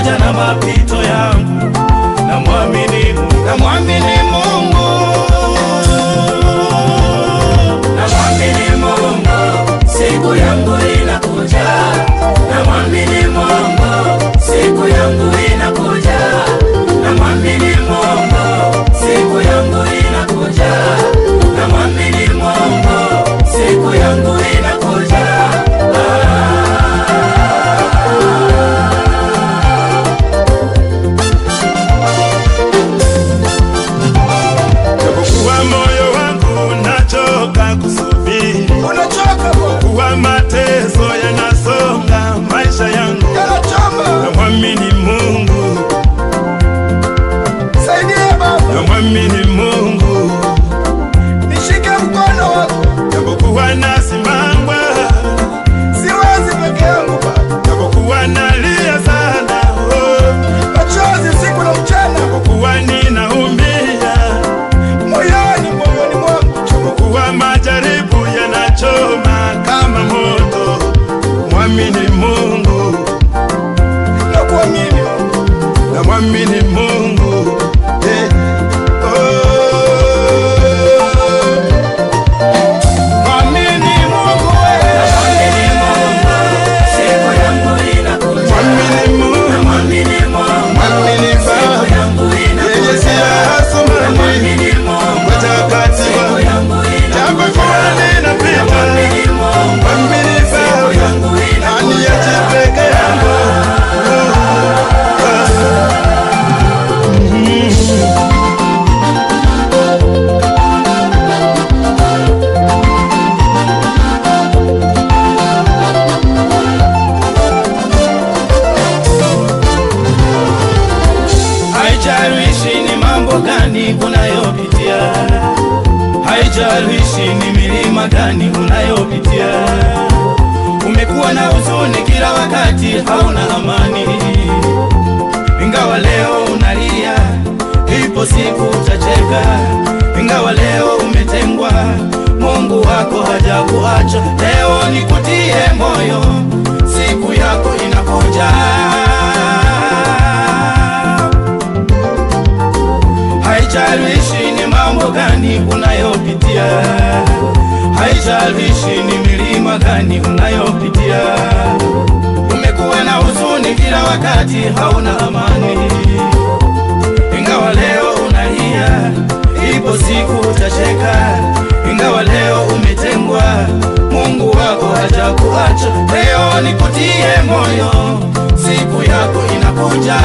pamoja na mapito yangu, namwamini Mungu, namwamini Mungu, namwamini Mungu, siku yangu inakuja, namwamini Mungu, siku yangu inakuja, namwamini Mungu, siku yangu inakuja, namwamini Mungu, siku yangu inakuja. Japokuwa moyo wangu unachoka kusubiri, kuwa mateso yanasonga maisha yangu, namwamini Mungu, namwamini Mungu, nishike mkono wako. japokuwa nasimama, Siwezi peke yangu Baba, japokuwa nalia sana, machozi siku na mchana, japokuwa ninaumia, moyoni mwangu, japokuwa majaribu yanachoma kama moto, mwamini Mungu, nakuamini, namwamini Mungu, mwamini Mungu, Namwamini Mungu, siku yangu inakuja. mwamini Mungu, Namwamini Mungu, mwamini Baba, siku yangu inakuja. yeye si hasumani, Namwamini Mungu, wakati siku wa yangu japokuwa inakuja. ninapita, Namwamini Mungu, mwamini siku Baba, yangu inakuja. aniache peke yangu. Haijalishi ni mambo gani unayopitia, haijalishi ni milima gani unayopitia, umekuwa na huzuni kila wakati, hauna amani, ingawa leo unalia, ipo siku utacheka, ingawa leo umetengwa, Mungu wako hajakuacha. Leo nikutie moyo, siku yako inakuja. Haijalishi ni mambo gani unayopitia, haijalishi ni milima gani unayopitia, umekuwa na huzuni kila wakati, hauna amani, ingawa leo unalia, ipo siku utacheka, ingawa leo umetengwa, Mungu wako hajakuacha. Leo nikutie moyo, siku yako inakuja.